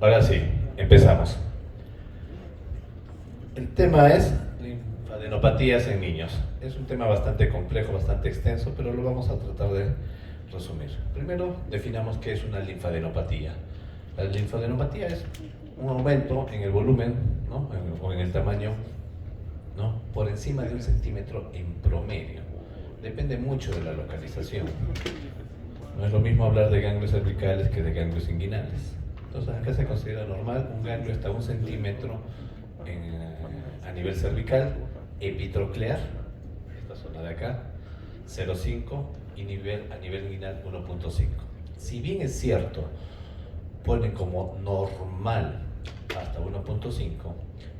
Ahora sí, empezamos. El tema es linfadenopatías en niños. Es un tema bastante complejo, bastante extenso, pero lo vamos a tratar de resumir. Primero, definamos qué es una linfadenopatía. La linfadenopatía es un aumento en el volumen, ¿no? O en el tamaño, ¿no? Por encima de 1 centímetro en promedio. Depende mucho de la localización. No es lo mismo hablar de ganglios cervicales que de ganglios inguinales. Entonces acá se considera normal un ganglio hasta 1 centímetro a nivel cervical, epitroclear, esta zona de acá, 0,5 y a nivel inguinal 1,5. Si bien es cierto, pone como normal hasta 1,5,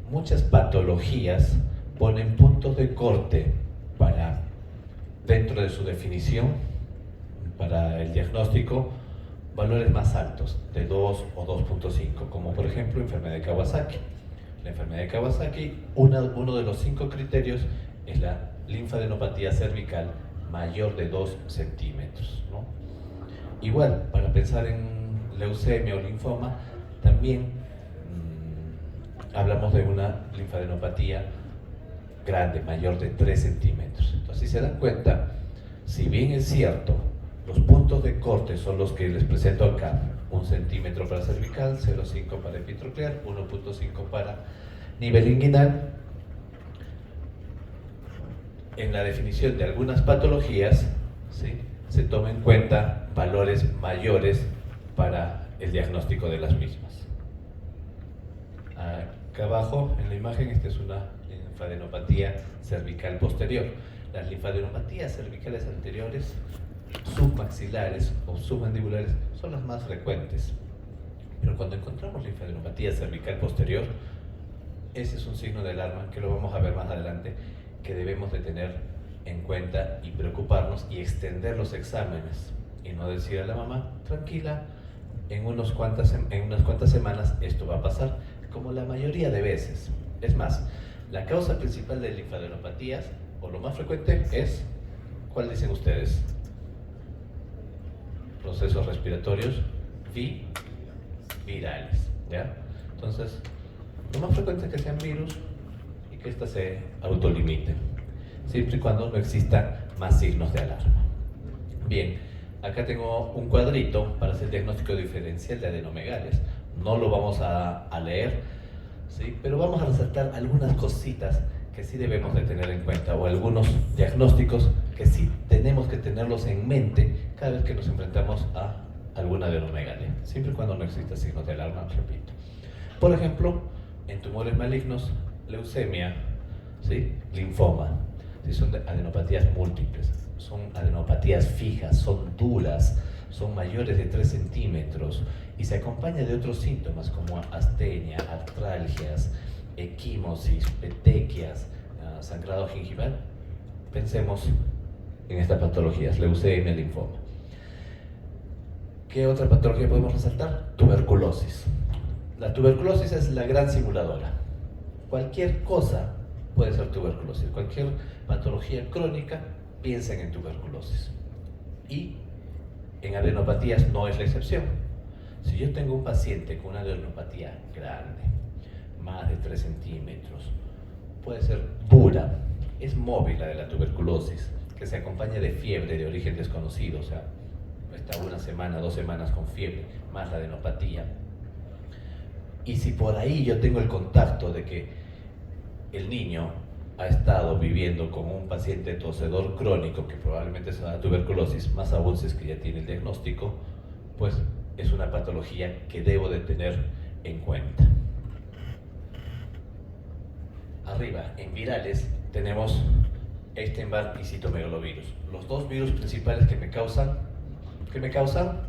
muchas patologías ponen puntos de corte para, dentro de su definición, para el diagnóstico, valores más altos, de 2 o 2,5, como por ejemplo enfermedad de Kawasaki. La enfermedad de Kawasaki, uno de los 5 criterios es la linfadenopatía cervical mayor de 2 centímetros, ¿no? Igual, para pensar en leucemia o linfoma, también hablamos de una linfadenopatía grande, mayor de 3 centímetros. Entonces, si se dan cuenta, si bien es cierto, los puntos de corte son los que les presento acá: 1 centímetro para cervical, 0,5 para epitroclear, 1,5 para nivel inguinal. En la definición de algunas patologías, ¿sí?, se toma en cuenta valores mayores para el diagnóstico de las mismas. Acá abajo en la imagen, esta es una linfadenopatía cervical posterior. Las linfadenopatías cervicales anteriores, submaxilares o submandibulares, son las más frecuentes. Pero cuando encontramos linfadenopatía cervical posterior, ese es un signo de alarma que lo vamos a ver más adelante, que debemos de tener en cuenta y preocuparnos y extender los exámenes y no decir a la mamá: tranquila, en unas cuantas semanas esto va a pasar, como la mayoría de veces. Es más, la causa principal de linfadenopatías, o lo más frecuente, es, ¿cuál dicen ustedes? Procesos respiratorios virales, ¿ya? Entonces, lo más frecuente es que sean virus y que éstas se autolimiten, siempre y cuando no existan más signos de alarma. Bien, acá tengo un cuadrito para hacer el diagnóstico diferencial de adenomegalias. No lo vamos a leer, ¿sí?, pero vamos a resaltar algunas cositas que sí debemos de tener en cuenta, o algunos diagnósticos que sí tenemos que tenerlos en mente cada vez que nos enfrentamos a alguna adenomegalia, siempre y cuando no exista signos de alarma, repito. Por ejemplo, en tumores malignos, leucemia, ¿sí?, linfoma, si son adenopatías múltiples, son adenopatías fijas, son duras, son mayores de 3 centímetros y se acompaña de otros síntomas como astenia, artralgias, equimosis, petequias, sangrado gingival. Pensemos en estas patologías: leucemia, linfoma. ¿Qué otra patología podemos resaltar? Tuberculosis. La tuberculosis es la gran simuladora. Cualquier cosa puede ser tuberculosis. Cualquier patología crónica, piensen en tuberculosis. Y en adenopatías no es la excepción. Si yo tengo un paciente con una adenopatía grande, más de 3 centímetros, puede ser dura, es móvil la de la tuberculosis, que se acompaña de fiebre de origen desconocido, o sea, está 1 semana, 2 semanas con fiebre, más la adenopatía. Y si por ahí yo tengo el contacto de que el niño ha estado viviendo con un paciente tosedor crónico que probablemente sea tuberculosis, más aún si es que ya tiene el diagnóstico, pues es una patología que debo de tener en cuenta. Arriba, en virales, tenemos Epstein-Barr y citomegalovirus, los dos virus principales que me causan. ¿Qué me causan?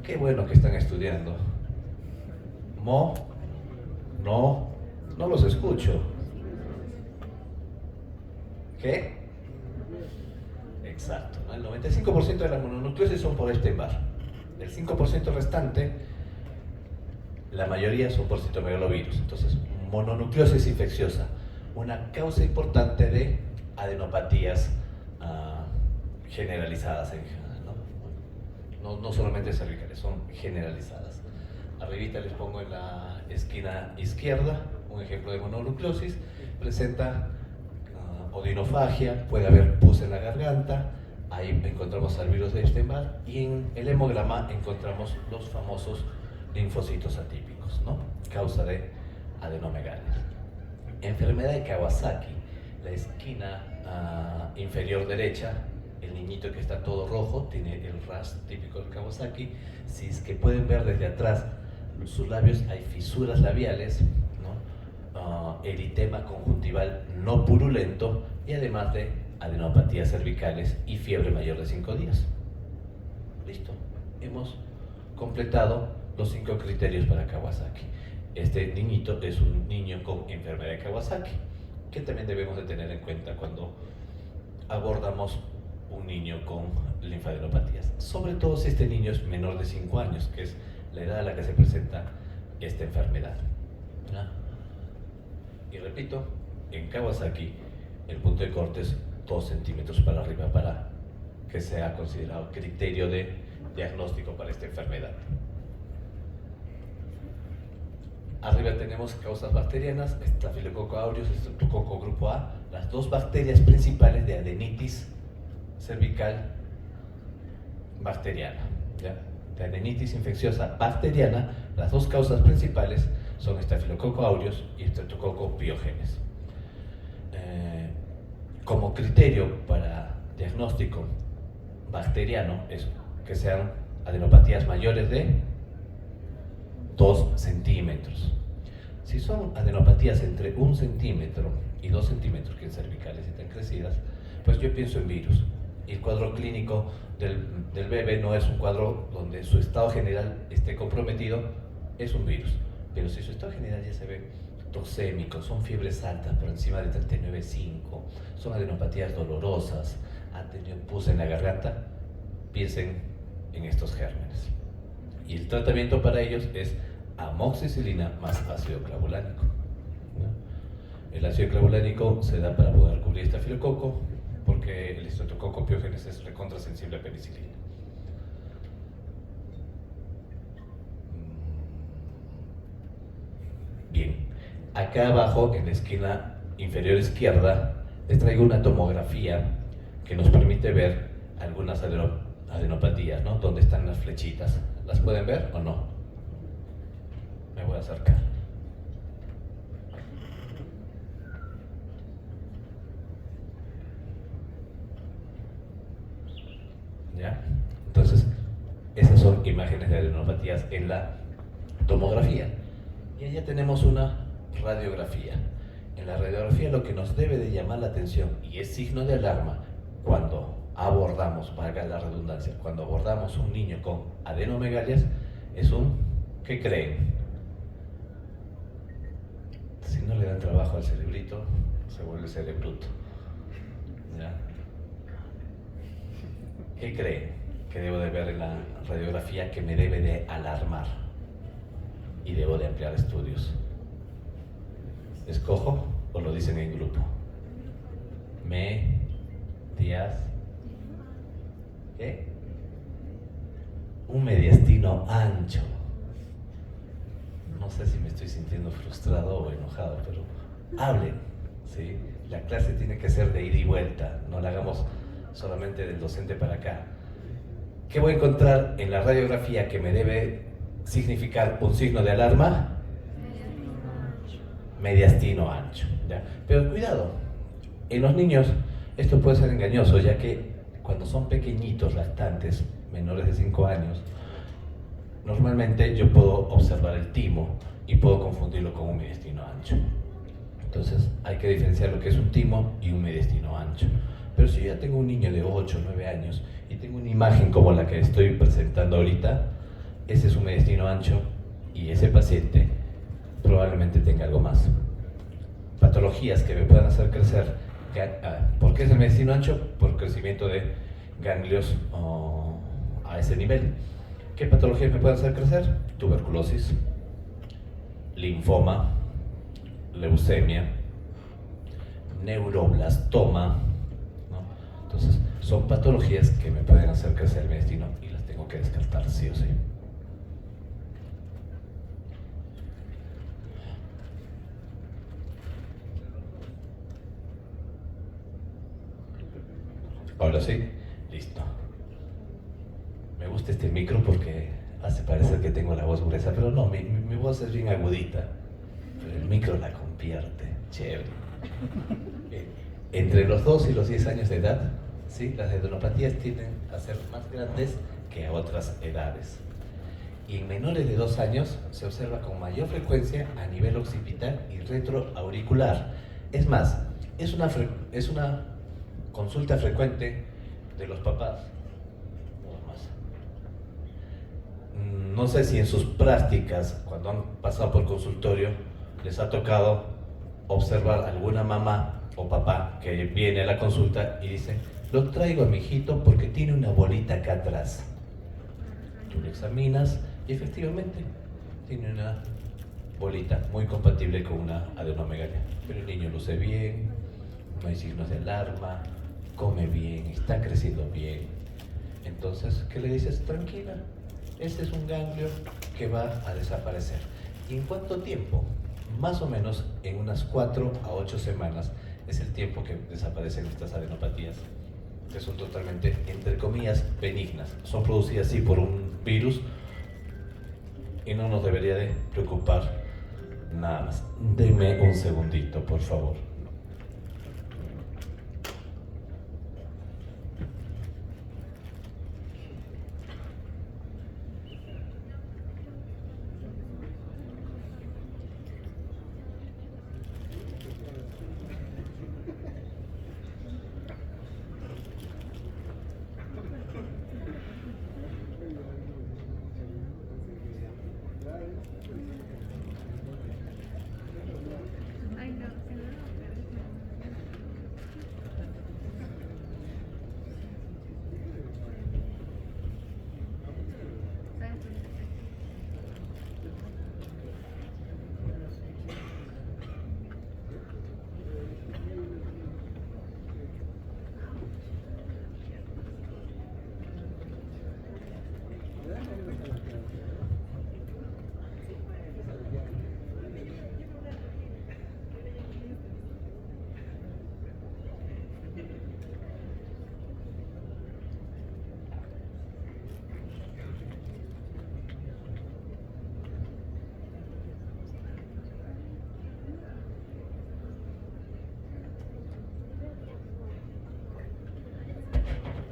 Qué bueno que están estudiando. No los escucho. ¿Qué? Exacto, ¿no? El 95% de las mononucleosis son por Epstein-Barr. El 5% restante, la mayoría son por citomegalovirus. Entonces, mononucleosis infecciosa, una causa importante de adenopatías generalizadas en general, ¿no? no solamente cervicales, son generalizadas. Arribita les pongo en la esquina izquierda un ejemplo de mononucleosis, presenta odinofagia, puede haber pus en la garganta, ahí encontramos al virus de Epstein-Barr, y en el hemograma encontramos los famosos linfocitos atípicos, ¿no? Causa de adenomegalias. Enfermedad de Kawasaki, la esquina inferior derecha, el niñito que está todo rojo, tiene el rash típico de Kawasaki. Si es que pueden ver desde atrás sus labios, hay fisuras labiales, ¿no? Eritema conjuntival no purulento, y además de adenopatías cervicales y fiebre mayor de 5 días. Listo, hemos completado los 5 criterios para Kawasaki. Este niñito es un niño con enfermedad de Kawasaki, que también debemos de tener en cuenta cuando abordamos un niño con linfadenopatías, sobre todo si este niño es menor de 5 años, que es la edad a la que se presenta esta enfermedad. Y repito, en Kawasaki el punto de corte es 2 centímetros para arriba para que sea considerado criterio de diagnóstico para esta enfermedad. Arriba tenemos causas bacterianas, Staphylococcus aureus, Streptococcus grupo A, las 2 bacterias principales de adenitis cervical bacteriana, ¿ya? De adenitis infecciosa bacteriana, las 2 causas principales son Staphylococcus aureus y Streptococcus pyogenes. Como criterio para diagnóstico bacteriano es que sean adenopatías mayores de 2 centímetros. Si son adenopatías entre 1 centímetro y 2 centímetros, que en cervicales están crecidas, pues yo pienso en virus. Y el cuadro clínico del bebé no es un cuadro donde su estado general esté comprometido, es un virus. Pero si su estado general ya se ve toxémico, son fiebres altas por encima de 39,5, son adenopatías dolorosas, han tenido pus en la garganta, piensen en estos gérmenes. Y el tratamiento para ellos es amoxicilina más ácido clavulánico, ¿no? El ácido clavulánico se da para poder cubrir estafilococo, porque el Streptococcus pyogenes es recontrasensible a penicilina. Bien, acá abajo en la esquina inferior izquierda les traigo una tomografía que nos permite ver algunas adenopatías, ¿no? ¿Dónde están las flechitas? ¿Las pueden ver o no? Me voy a acercar. ¿Ya? Entonces, esas son imágenes de adenopatías en la tomografía. Y allá tenemos una radiografía. En la radiografía lo que nos debe de llamar la atención, y es signo de alarma, cuando abordamos, valga la redundancia, cuando abordamos un niño con adenomegalias, es un, ¿qué creen? Si no le dan trabajo al cerebrito, se vuelve cerebruto. ¿Ya? ¿Qué creen que debo de ver en la radiografía que me debe de alarmar? Y debo de ampliar estudios. ¿Escojo o lo dicen en grupo? ¿Qué? Un mediastino ancho. No sé si me estoy sintiendo frustrado o enojado, pero hablen, ¿sí? La clase tiene que ser de ida y vuelta, no la hagamos solamente del docente para acá. ¿Qué voy a encontrar en la radiografía que me debe significar un signo de alarma? Mediastino ancho, ¿ya? Pero cuidado, en los niños esto puede ser engañoso, ya que cuando son pequeñitos, lactantes, menores de 5 años, normalmente yo puedo observar el timo y puedo confundirlo con un mediastino ancho. Entonces hay que diferenciar lo que es un timo y un mediastino ancho. Pero si yo ya tengo un niño de 8 o 9 años y tengo una imagen como la que estoy presentando ahorita, ese es un mediastino ancho y ese paciente probablemente tenga algo más. Patologías que me puedan hacer crecer. ¿Por qué es el mediastino ancho? Por crecimiento de ganglios a ese nivel. ¿Qué patologías me pueden hacer crecer? Tuberculosis, linfoma, leucemia, neuroblastoma, ¿no? Entonces, son patologías que me pueden hacer crecer el mediastino y las tengo tengo que descartar sí o sí. Ahora sí, listo. Me gusta este micro porque hace parecer que tengo la voz gruesa, pero no, mi voz es bien agudita, pero el micro la convierte. Chévere. Entre los 2 y los 10 años de edad, ¿sí? Las adenopatías tienden a ser más grandes que a otras edades. Y en menores de 2 años se observa con mayor frecuencia a nivel occipital y retroauricular. Es más, es una consulta frecuente de los papás. No sé si en sus prácticas, cuando han pasado por consultorio, les ha tocado observar alguna mamá o papá que viene a la consulta y dice: lo traigo a mi hijito porque tiene una bolita acá atrás. Tú lo examinas y efectivamente tiene una bolita muy compatible con una adenomegalia, pero el niño luce bien, no hay signos de alarma, come bien, está creciendo bien. Entonces, ¿qué le dices? Tranquila, ese es un ganglio que va a desaparecer. ¿Y en cuánto tiempo? Más o menos en unas 4 a 8 semanas es el tiempo que desaparecen estas adenopatías, que son totalmente, entre comillas, benignas. Son producidas sí por un virus y no nos debería de preocupar nada más. Denme un segundito, por favor.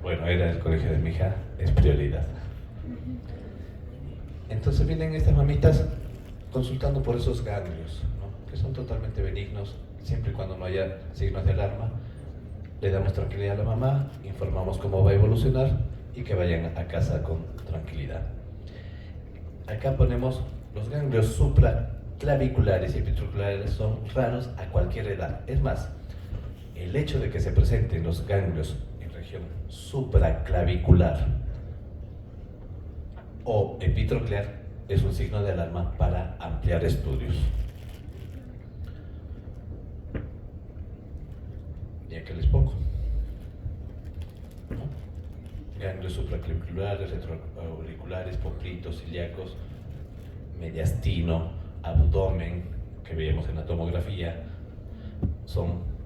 Bueno, era el colegio de mi hija, es prioridad. Entonces vienen estas mamitas consultando por esos ganglios, ¿no? Que son totalmente benignos, siempre y cuando no haya signos de alarma. Le damos tranquilidad a la mamá, informamos cómo va a evolucionar y que vayan a casa con tranquilidad. Acá ponemos los ganglios supraclaviculares y epiclaviculares, son raros a cualquier edad. Es más, el hecho de que se presenten los ganglios en región supraclavicular o epitroclear es un signo de alarma para ampliar estudios. Y aquí les pongo, ¿no? Ganglios supraclaviculares, retroauriculares, poplitos, ilíacos, mediastino, abdomen, que veíamos en la tomografía, son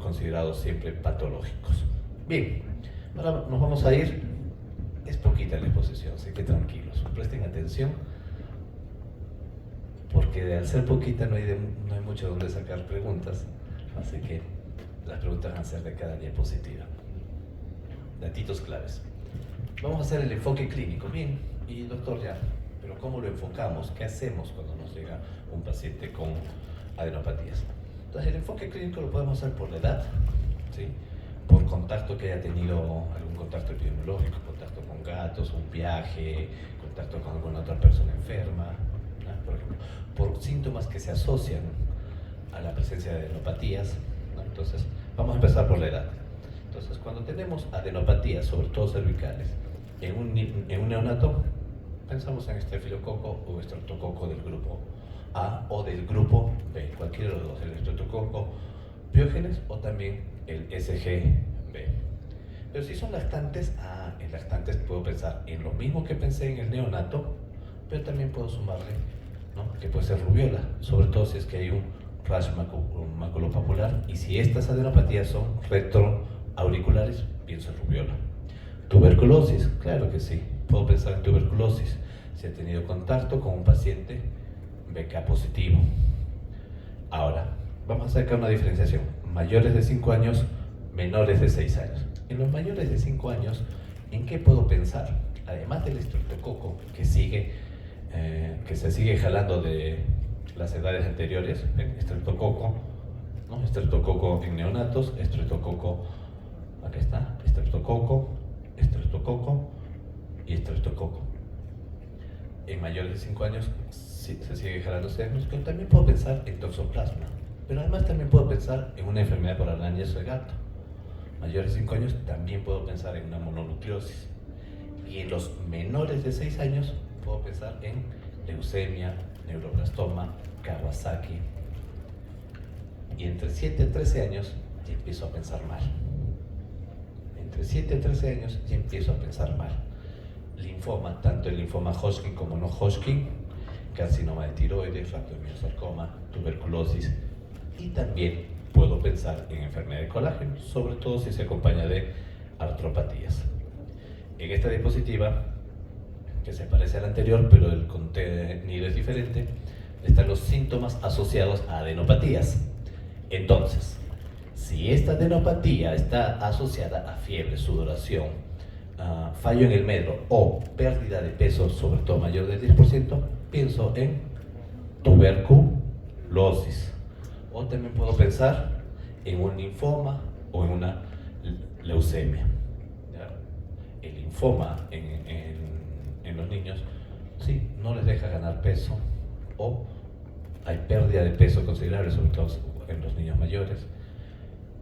considerados siempre patológicos. Bien, ahora nos vamos a ir. Es poquita la exposición, así que tranquilos, presten atención, porque al ser poquita no hay mucho donde sacar preguntas, así que las preguntas van a ser de cada diapositiva. Datitos claves. Vamos a hacer el enfoque clínico. Bien, y doctor ya, pero ¿cómo lo enfocamos? ¿Qué hacemos cuando nos llega un paciente con adenopatías? Entonces el enfoque clínico lo podemos hacer por la edad, ¿sí? Por contacto que haya tenido, algún contacto epidemiológico, contacto con gatos, un viaje, contacto con alguna otra persona enferma, ¿no? Por ejemplo, por síntomas que se asocian a la presencia de adenopatías, ¿no? Entonces vamos a empezar por la edad. Entonces cuando tenemos adenopatías, sobre todo cervicales, en un neonato, pensamos en estafilococo o estreptococo del grupo A o del grupo B, cualquiera de los dos, el estreptococo biógenes o también el SGB. Pero si son lactantes, en lactantes puedo pensar en lo mismo que pensé en el neonato, pero también puedo sumarle, ¿no?, que puede ser rubiola, sobre todo si es que hay un rash maculopapular, y si estas adenopatías son retroauriculares, pienso en rubiola. Tuberculosis, claro que sí, puedo pensar en tuberculosis si he tenido contacto con un paciente BK positivo. Ahora, vamos a sacar una diferenciación: mayores de 5 años, menores de 6 años. En los mayores de 5 años, ¿en qué puedo pensar? Además del estreptococo que se sigue jalando de las edades anteriores, estreptococo, ¿no?, estreptococo en neonatos, estreptococo, acá está, estreptococo y estreptococo. En mayores de 5 años se sigue jalando ese diagnóstico. También puedo pensar en toxoplasma, pero además también puedo pensar en una enfermedad por arañazo de gato. Mayores de 5 años también puedo pensar en una mononucleosis. Y en los menores de 6 años puedo pensar en leucemia, neuroblastoma, Kawasaki. Y entre 7 y 13 años ya empiezo a pensar mal. Entre 7 y 13 años ya empiezo a pensar mal. Linfoma, tanto el linfoma Hodgkin como no Hodgkin, carcinoma de tiroides, rhabdomyosarcoma, tuberculosis, y también puedo pensar en enfermedad de colágeno, sobre todo si se acompaña de artropatías. En esta diapositiva, que se parece a la anterior, pero el contenido es diferente, están los síntomas asociados a adenopatías. Entonces, si esta adenopatía está asociada a fiebre, sudoración, fallo en el medro o pérdida de peso, sobre todo mayor del 10%, pienso en tuberculosis. O también puedo pensar en un linfoma o en una leucemia. ¿Ya? El linfoma en los niños, sí, no les deja ganar peso, o hay pérdida de peso considerable, sobre todo en los niños mayores,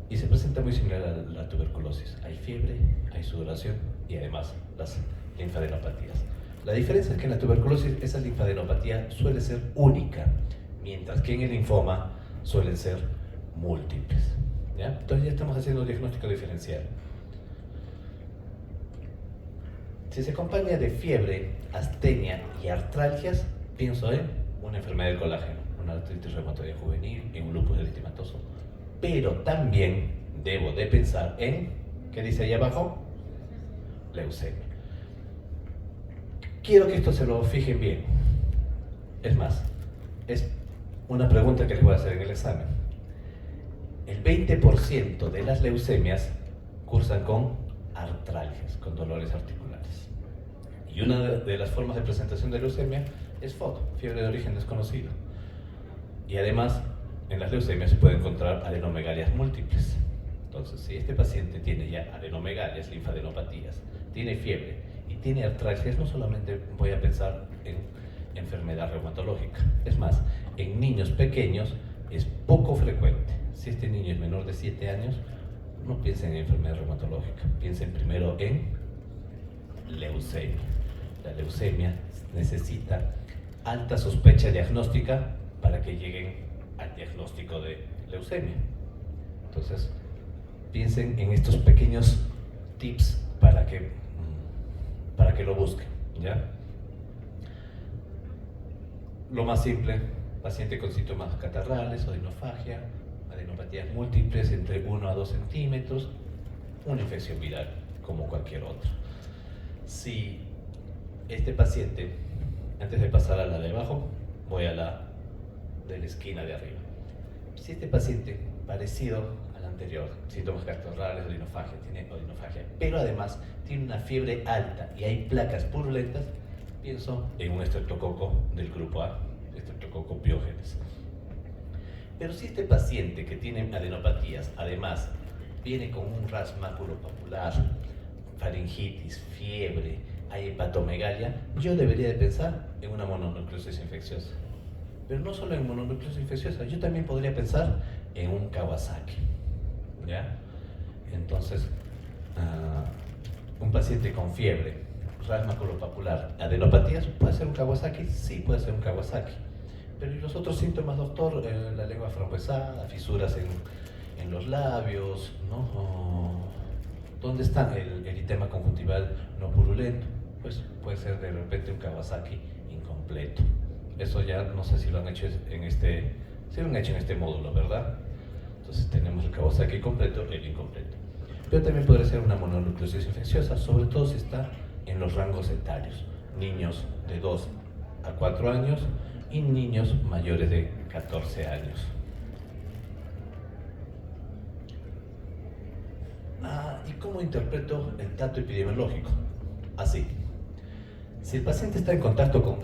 y se presenta muy similar a la tuberculosis. Hay fiebre, hay sudoración y además las linfadenopatías. La diferencia es que en la tuberculosis esa linfadenopatía suele ser única, mientras que en el linfoma suelen ser múltiples. ¿Ya? Entonces ya estamos haciendo un diagnóstico diferencial. Si se acompaña de fiebre, astenia y artralgias, pienso en una enfermedad del colágeno, una artritis reumatoide juvenil, en un lupus eritematoso. Pero también debo de pensar en, ¿qué dice ahí abajo? Leucemia. Quiero que esto se lo fijen bien. Es más, es una pregunta que les voy a hacer en el examen. El 20% de las leucemias cursan con artralgias, con dolores articulares. Y una de las formas de presentación de leucemia es FOD, fiebre de origen desconocido. Y además, en las leucemias se puede encontrar adenomegalias múltiples. Entonces, si este paciente tiene ya adenomegalias, linfadenopatías, tiene fiebre y tiene artralgias, no solamente voy a pensar en enfermedad reumatológica. Es más, en niños pequeños es poco frecuente. Si este niño es menor de 7 años, no piensen en enfermedad reumatológica, piensen primero en leucemia. La leucemia necesita alta sospecha diagnóstica para que lleguen al diagnóstico de leucemia. Entonces, piensen en estos pequeños tips para que lo busquen, ¿ya? Lo más simple: paciente con síntomas catarrales, odinofagia, adenopatías múltiples entre 1 a 2 centímetros, una infección viral como cualquier otra. Si este paciente, antes de pasar a la de abajo, voy a la de la esquina de arriba. Si este paciente, parecido al anterior, síntomas catarrales, odinofagia, tiene odinofagia, pero además tiene una fiebre alta y hay placas purulentas, pienso en un estreptococo del grupo A, estreptococo piógenes. Pero si este paciente que tiene adenopatías, además, viene con un rash maculopapular, faringitis, fiebre, hay hepatomegalia, yo debería de pensar en una mononucleosis infecciosa. Pero no solo en mononucleosis infecciosa, yo también podría pensar en un Kawasaki, ¿ya? Entonces, un paciente con fiebre, rash maculopapular, adenopatías, ¿puede ser un Kawasaki? Sí, puede ser un Kawasaki. Pero ¿y los otros síntomas, doctor? La lengua frambuesada, fisuras en los labios, ¿no? ¿Dónde está el eritema conjuntival no purulento? Pues puede ser de repente un Kawasaki incompleto. Eso ya no sé si lo han hecho en este módulo, ¿verdad? Entonces tenemos el Kawasaki completo, el incompleto. Pero también podría ser una mononucleosis infecciosa, sobre todo si está en los rangos etarios. Niños de 2 a 4 años y niños mayores de 14 años. ¿Y cómo interpreto el dato epidemiológico? Así. Si el paciente está en contacto con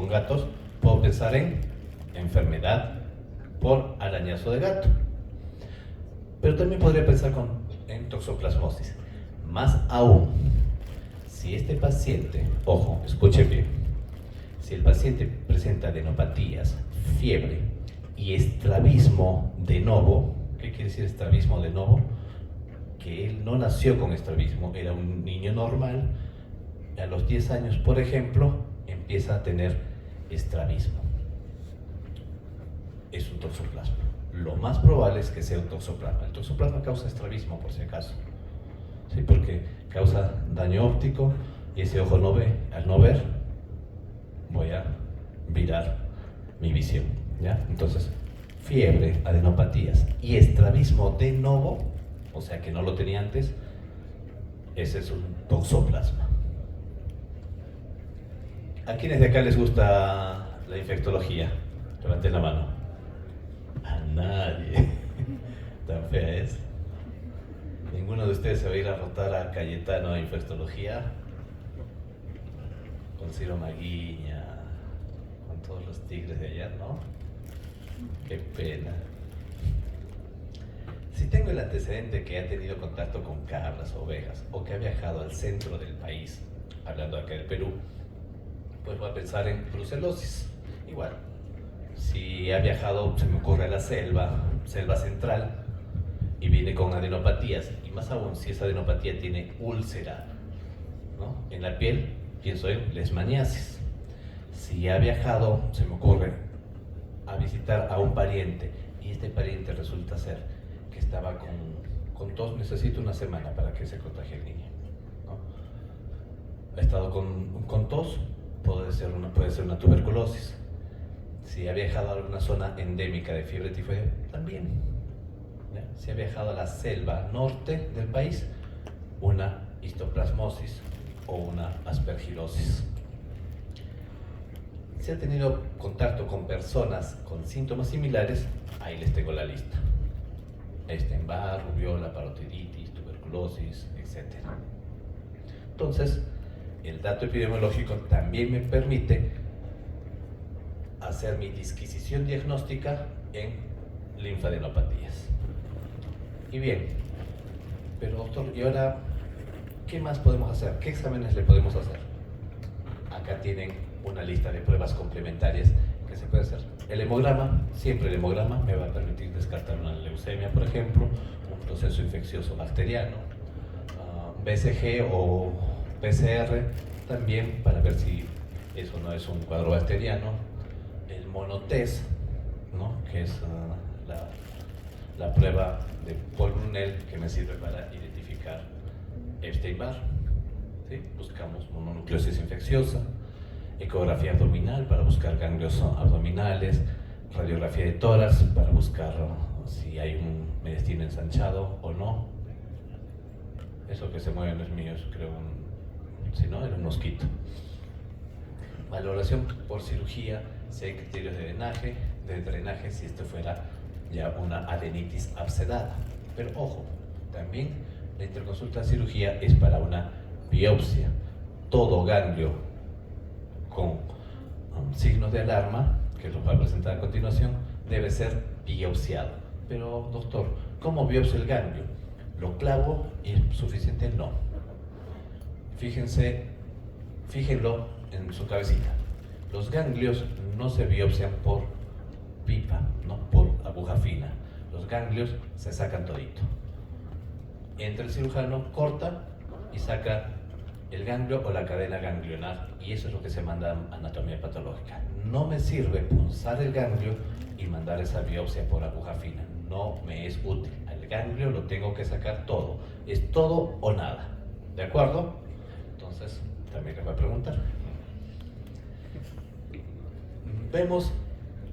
gatos, puedo pensar en enfermedad por arañazo de gato. Pero también podría pensar en toxoplasmosis. Más aún, si este paciente, ojo, escuchen bien, si el paciente presenta adenopatías, fiebre y estrabismo de novo, ¿qué quiere decir estrabismo de novo? Que él no nació con estrabismo, era un niño normal, a los 10 años, por ejemplo, empieza a tener estrabismo. Es un toxoplasma. Lo más probable es que sea un toxoplasma. El toxoplasma causa estrabismo, por si acaso. ¿Sí? Porque causa daño óptico y ese ojo no ve. Al no ver, voy a virar mi visión. ¿Ya? Entonces, fiebre, adenopatías y estrabismo de novo, o sea que no lo tenía antes, ese es un toxoplasma. ¿A quiénes de acá les gusta la infectología? Levanten la mano. A nadie. Tan fea es. ¿Ninguno de ustedes se va a ir a rotar a Cayetano a infectología? Con Ciro Maguiña, con todos los tigres de allá, ¿no? Qué pena. Si tengo el antecedente que ha tenido contacto con cabras, ovejas, o que ha viajado al centro del país, hablando acá del Perú, pues voy a pensar en brucelosis. Igual, si ha viajado, se me ocurre a la selva central, y viene con adenopatías, y más aún si esa adenopatía tiene úlcera, ¿no?, en la piel, pienso en leishmaniasis. Si ha viajado, se me ocurre, a visitar a un pariente, y este pariente resulta ser que estaba con tos, necesito una semana para que se contagie el niño, ¿no? Ha estado con tos, puede ser una tuberculosis. Si ha viajado a alguna zona endémica de fiebre tifoidea, también. ¿Ya? Si ha viajado a la selva norte del país, una histoplasmosis o una aspergilosis. Si ha tenido contacto con personas con síntomas similares, ahí les tengo la lista. Epstein-Barr, rubiola, parotiditis, tuberculosis, etc. Entonces, el dato epidemiológico también me permite hacer mi disquisición diagnóstica en linfadenopatías. Y bien, pero doctor, ¿y ahora qué más podemos hacer? ¿Qué exámenes le podemos hacer? Acá tienen una lista de pruebas complementarias que se puede hacer. El hemograma, siempre el hemograma me va a permitir descartar una leucemia, por ejemplo, un proceso infeccioso bacteriano, BCG o PCR, también para ver si eso no es un cuadro bacteriano. El monotest, ¿no?, que es la prueba de Paul Brunel, que me sirve para identificar Epstein-Barr. ¿Sí? Buscamos mononucleosis infecciosa, ecografía abdominal para buscar ganglios abdominales, radiografía de tórax para buscar si hay un mediastino ensanchado o no. Eso que se mueve no es mío, es creo si no, era un mosquito. Valoración por cirugía, si hay criterios de drenaje, si esto fuera ya una adenitis abscedada. Pero ojo, también la interconsulta de cirugía es para una biopsia. Todo ganglio con signos de alarma, que los va a presentar a continuación, debe ser biopsiado. Pero doctor, ¿cómo biopsio el ganglio? ¿Lo clavo y es suficiente? No. Fíjenlo en su cabecita. Los ganglios no se biopsian por pipa, no por aguja fina. Los ganglios se sacan todito. Entra el cirujano, corta y saca el ganglio o la cadena ganglionar, y eso es lo que se manda a anatomía patológica. No me sirve punzar el ganglio y mandar esa biopsia por aguja fina. No me es útil. ganglio lo tengo que sacar todo. Es todo o nada. ¿De acuerdo? Entonces, también les voy a preguntar. Vemos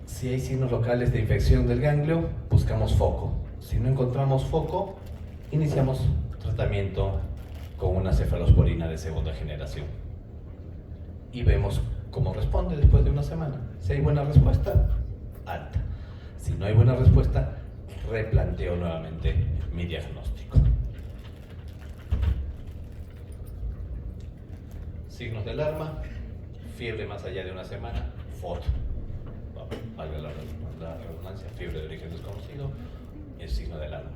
si hay signos locales de infección del ganglio, buscamos foco. Si no encontramos foco, iniciamos tratamiento con una cefalosporina de segunda generación. Y vemos cómo responde después de una semana. Si hay buena respuesta, alta. Si no hay buena respuesta, replanteo nuevamente mi diagnóstico. Signos de alarma: fiebre más allá de una semana, foto. Valga la redundancia, fiebre de origen desconocido, es signo de alarma.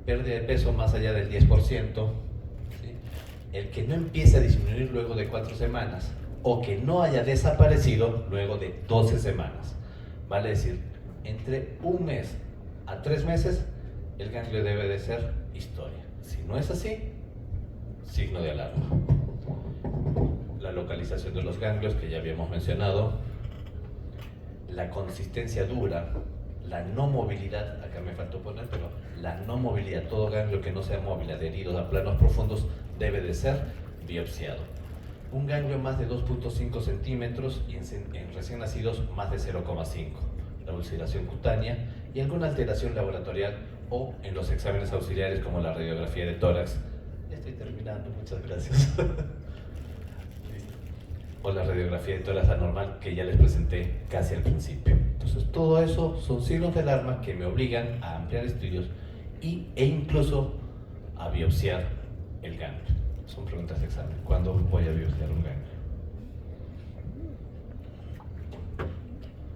Pérdida de peso más allá del 10%, ¿sí? El que no empiece a disminuir luego de 4 semanas o que no haya desaparecido luego de 12 semanas. Vale decir, entre un mes a 3 meses, el ganglio debe de ser historia. Si no es así, signo de alarma. La localización de los ganglios que ya habíamos mencionado, la consistencia dura, la no movilidad, acá me faltó poner, pero la no movilidad, todo ganglio que no sea móvil, adherido a planos profundos, debe de ser biopsiado. Un ganglio más de 2.5 centímetros y en recién nacidos más de 0,5. La ulceración cutánea y alguna alteración laboratorial o en los exámenes auxiliares como la radiografía de tórax. Ya estoy terminando, muchas gracias. O la radiografía de tórax anormal que ya les presenté casi al principio. Entonces todo eso son signos de alarma que me obligan a ampliar estudios e incluso a biopsiar el ganglio. Son preguntas de examen. ¿Cuándo voy a biopsiar un ganglio?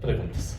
Preguntas.